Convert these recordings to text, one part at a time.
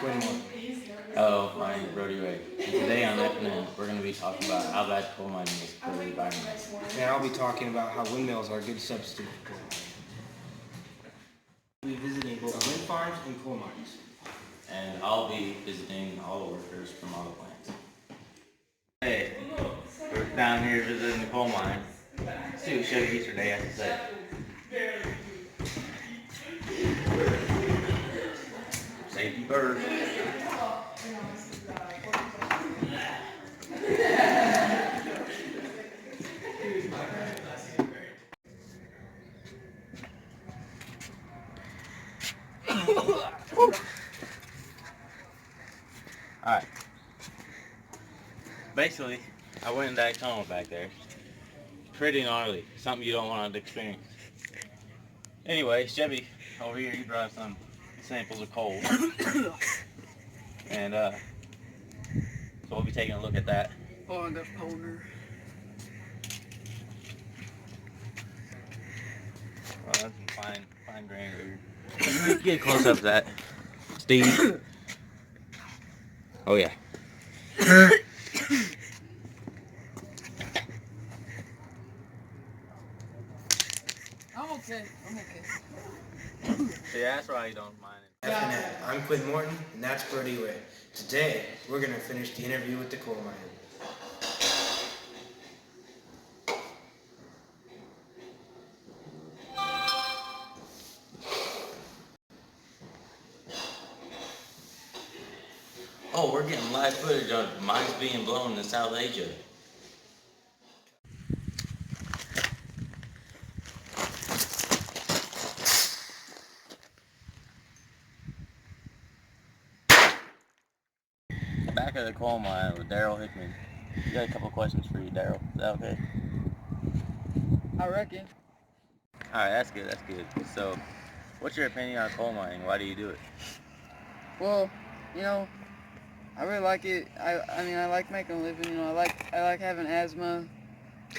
Quinn. Hello, my name's Brody Ray. And today on FNN, we're going to be talking about how bad coal mining is for the environment. And I'll be talking about how windmills are a good substitute for coal. We'll be visiting both wind farms and coal mines. And I'll be visiting all the workers from all the plants. Hey, we're down here visiting the coal mine. Let's see what Chevy Easter Day has to say. Safety first. Alright. Basically, I went in that tunnel back there. Pretty gnarly. Something you don't want to experience. Anyway, Chevy, over here you brought some samples of coal. And so we'll be taking a look at that. Oh, I got polar. Well, that's some fine grain. Get close up to that. Steve. Oh yeah. I'm okay. Yeah, that's why you don't mind it. FNN. I'm Quinn Morton, and that's Brody Ray. Today, we're going to finish the interview with the coal miner. Oh, we're getting live footage of mines being blown in South Asia. Back at the coal mine with Daryl Hickman. We got a couple questions for you, Daryl. Is that okay? I reckon. Alright, that's good. So, what's your opinion on coal mining? Why do you do it? Well, I really like it. I mean, I like making a living. I like having asthma.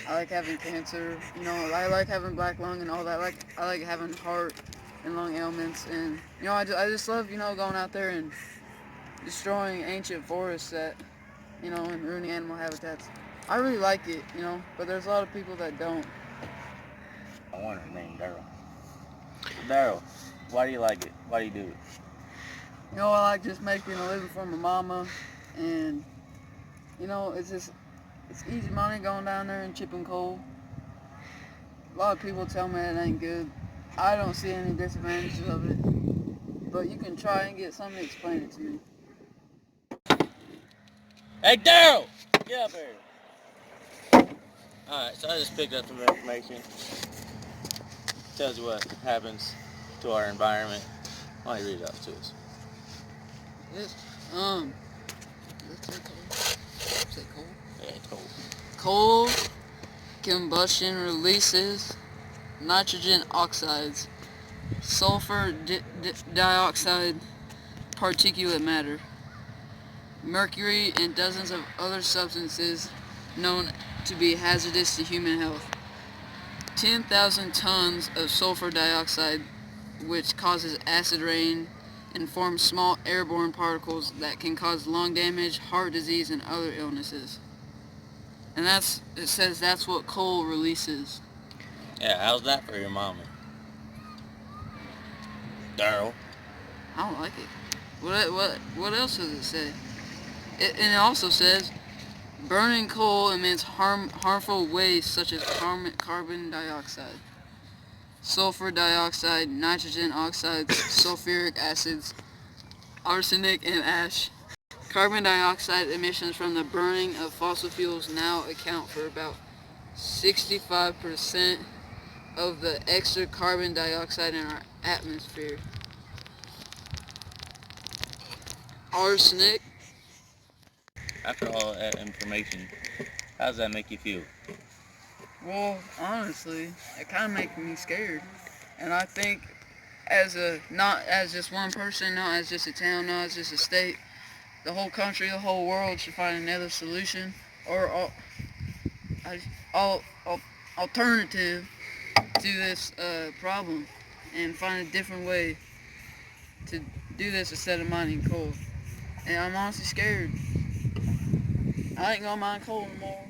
I like having cancer. I like having black lung and all that. I like having heart and lung ailments. And I just love going out there and destroying ancient forests that and ruining animal habitats. I really like it. But there's a lot of people that don't. I want her name Daryl. Daryl, why do you like it? Why do you do it? I like just making a living for my mama, and it's easy money going down there and chipping coal. A lot of people tell me it ain't good. I don't see any disadvantages of it, but you can try and get somebody to explain it to me. Hey Daryl! Get up here! Alright, so I just picked up some information. Tells you what happens to our environment. Why don't you read it out to us? Yes. Let's say coal. Yeah, it's cold. Coal combustion releases nitrogen oxides, sulfur dioxide, particulate matter, mercury, and dozens of other substances known to be hazardous to human health. 10,000 tons of sulfur dioxide, which causes acid rain and forms small airborne particles that can cause lung damage, heart disease, and other illnesses. And it says that's what coal releases. Yeah, how's that for your mama? Daryl. I don't like it. What else does it say? And it also says burning coal emits harmful waste such as carbon dioxide, sulfur dioxide, nitrogen oxides, sulfuric acids, arsenic, and ash. Carbon dioxide emissions from the burning of fossil fuels now account for about 65% of the extra carbon dioxide in our atmosphere. Arsenic. After all that information, how does that make you feel? Well, honestly, it kind of makes me scared. And I think not as just one person, not as just a town, not as just a state, the whole country, the whole world should find another solution or alternative to this problem and find a different way to do this instead of mining coal. And I'm honestly scared. I ain't gonna mine coal anymore.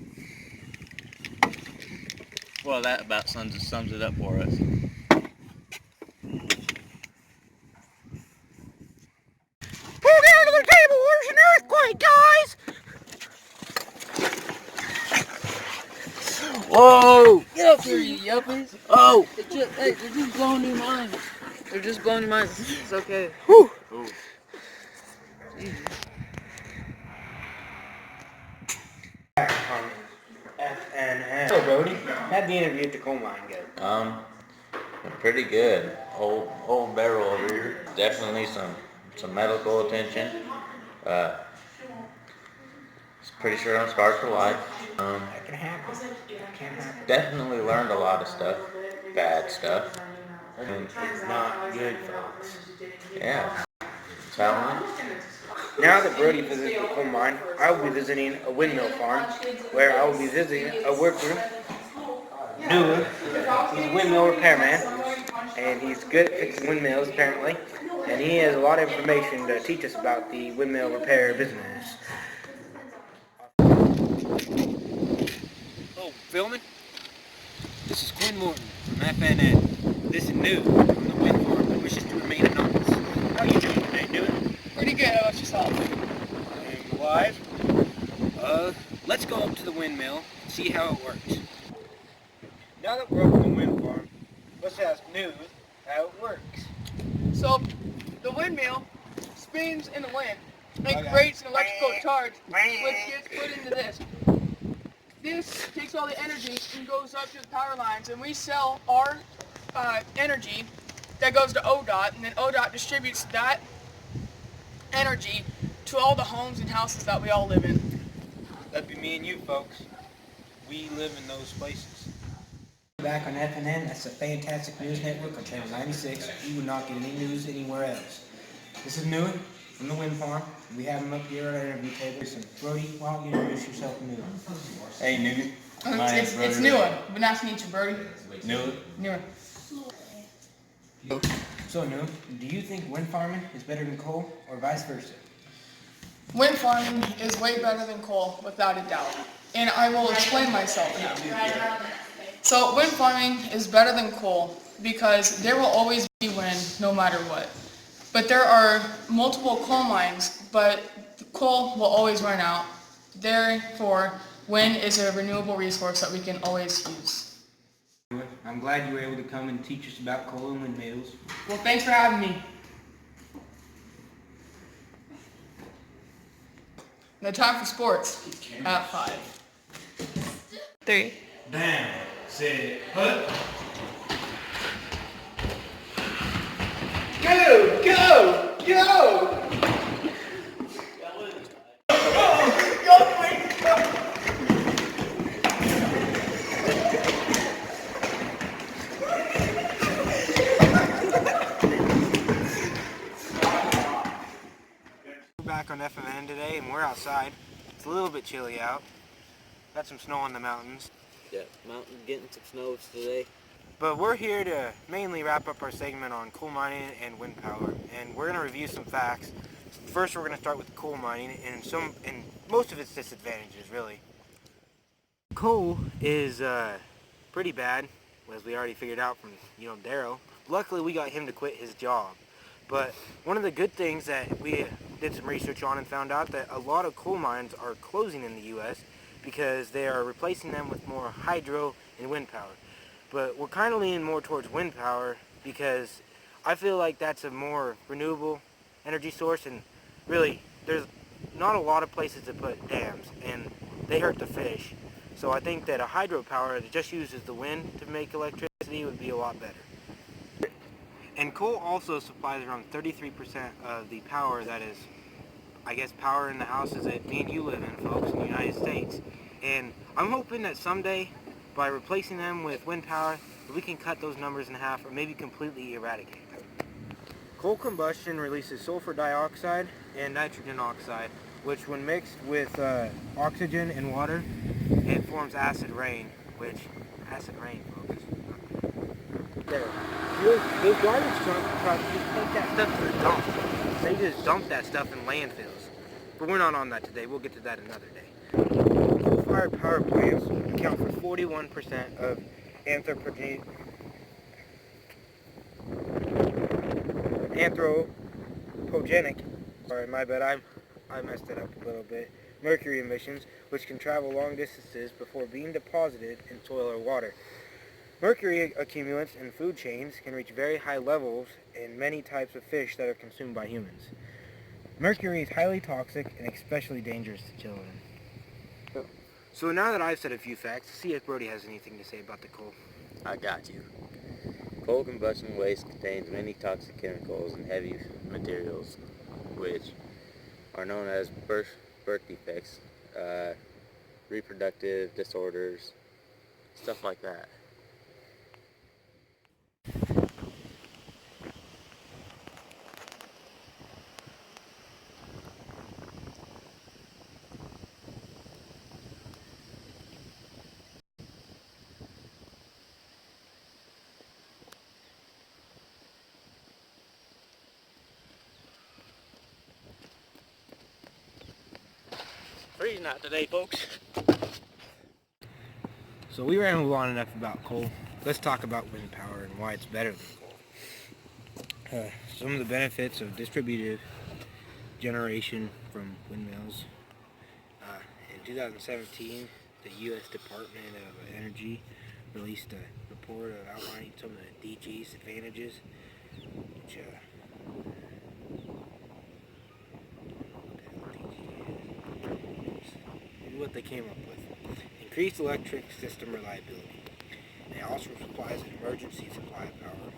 Well, that about sums it up for us. Pull down to the table, there's an earthquake, guys! Whoa! Get up here, you yuppies. Oh! They're just blowing your minds. They're just blowing your minds. It's okay. Whew. FNN. So, Brody, how'd the interview at the coal mine go? Pretty good. Old barrel over here. Definitely some medical attention. Pretty sure I'm scarred for life. That can happen. That can happen. Definitely learned a lot of stuff. Bad stuff. It's not good, folks. Yeah. Challenge. Now that Brody visits the coal mine, I will be visiting a windmill farm where I will be visiting a worker, Newland. He's a windmill repairman, and he's good at fixing windmills apparently, and he has a lot of information to teach us about the windmill repair business. Oh, filming? This is Quinn Morton from FNN. This is New from the wind farm that wishes to remain anonymous. How are you doing today, Newland? Pretty good. How about yourself? And live. Let's go up to the windmill and see how it works. Now that we're up on the wind farm, let's ask New how it works. So, the windmill spins in the wind and creates an electrical charge, which gets put into this. This takes all the energy and goes up to the power lines, and we sell our energy that goes to ODOT, and then ODOT distributes that energy to all the homes and houses that we all live in. That'd be me and you, folks. We live in those places. Back on FNN, that's a fantastic news network on channel 96. You will not get any news anywhere else. This is Newland from the wind farm. We have him up here at our interview table. So, Brody, why don't you introduce yourself to Newland? Hey, Newt. It's Newland, but nice to meet you, Brody. Newt. Newland. So, Newland, do you think wind farming is better than coal or vice versa? Wind farming is way better than coal, without a doubt. And I will explain myself now. So wind farming is better than coal because there will always be wind no matter what. But there are multiple coal mines, but the coal will always run out. Therefore, wind is a renewable resource that we can always use. I'm glad you were able to come and teach us about coal and windmills. Well, thanks for having me. Now time for sports at 5. 3. Down, set, put. Go, go, go! We're back on FNN today and we're outside. It's a little bit chilly out. Got some snow on the mountains. Yeah, mountain getting some snows today. But we're here to mainly wrap up our segment on coal mining and wind power, and we're going to review some facts. First, we're going to start with coal mining and most of its disadvantages, really. Coal is pretty bad, as we already figured out from Darryl. Luckily, we got him to quit his job. But one of the good things that we did some research on and found out that a lot of coal mines are closing in the U.S. because they are replacing them with more hydro and wind power. But we're kind of leaning more towards wind power because I feel like that's a more renewable energy source, and really there's not a lot of places to put dams and they hurt the fish. So I think that a hydropower that just uses the wind to make electricity would be a lot better. And coal also supplies around 33% of the power that is, I guess, power in the houses that me and you live in, folks, in the United States. And I'm hoping that someday, by replacing them with wind power, we can cut those numbers in half or maybe completely eradicate them. Coal combustion releases sulfur dioxide and nitrogen oxide, which when mixed with oxygen and water, it forms acid rain, acid rain, folks. There. Those garbage trucks just take that stuff to the dump. They just dump that stuff in landfills. but we're not on that today. We'll get to that another day. Coal-fired power plants account for 41% of anthropogenic, sorry, my bad, I messed it up a little bit, mercury emissions, which can travel long distances before being deposited in soil or water. Mercury accumulants in food chains can reach very high levels in many types of fish that are consumed by humans. Mercury is highly toxic and especially dangerous to children. So now that I've said a few facts, see if Brody has anything to say about the coal. I got you. Coal combustion waste contains many toxic chemicals and heavy materials, which are known as birth defects, reproductive disorders, stuff like that. Freezing out today, folks. So we ran long enough about coal. Let's talk about wind power and why it's better than coal. Some of the benefits of distributed generation from windmills. In 2017, the U.S. Department of Energy released a report outlining some of the DG's advantages, which what they came up with. Increased electric system reliability. It also supplies an emergency supply of power.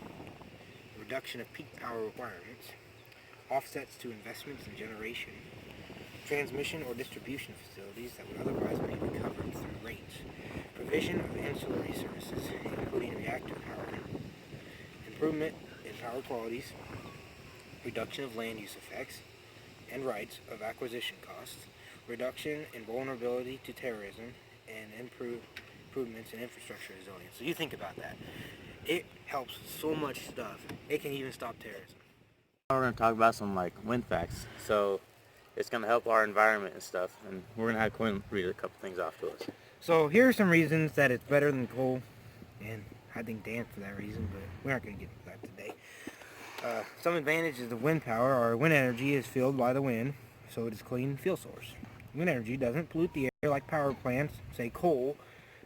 Reduction of peak power requirements. Offsets to investments in generation. Transmission or distribution facilities that would otherwise be recovered through rates. Provision of ancillary services, including reactive power. Improvement in power qualities. Reduction of land use effects and rights of acquisition costs. Reduction in vulnerability to terrorism, and improvements in infrastructure resilience. So you think about that. It helps so much stuff. It can even stop terrorism. Now we're going to talk about some wind facts. So it's going to help our environment and stuff. And we're going to have Quinn read a couple things off to us. So here are some reasons that it's better than coal. And I think Dan for that reason, but we're not going to get into that today. Some advantages of wind power are wind energy is fueled by the wind, so it is a clean fuel source. Wind energy doesn't pollute the air like power plants, say coal,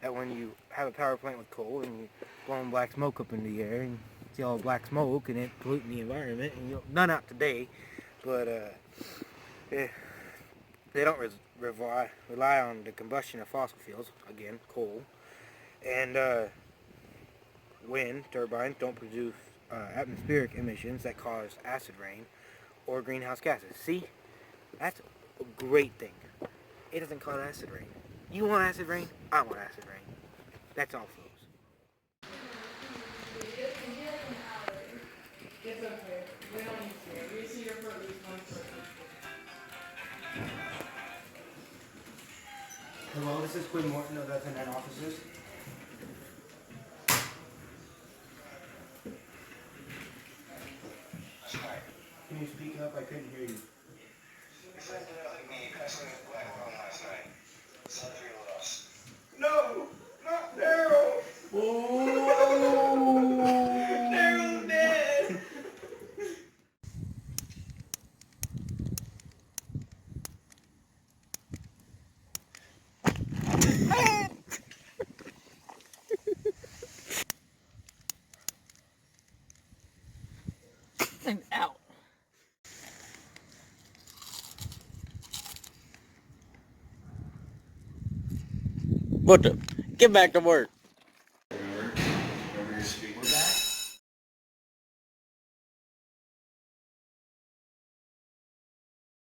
that when you have a power plant with coal and you blowing black smoke up in the air and you see all the black smoke and it polluting the environment, and none out today, but they don't rely on the combustion of fossil fuels, again, coal, and wind turbines don't produce atmospheric emissions that cause acid rain or greenhouse gases. See, that's a great thing. It doesn't cause acid rain. You want acid rain? I want acid rain. That's all, folks. It's okay. We don't need to. We see your for at least one person. Hello, this is Quinn Morton of FNN Offices. Can you speak up? I couldn't hear you. No, not Daryl. Oh, Daryl's dead. I'm out. What the? Get back to work. We're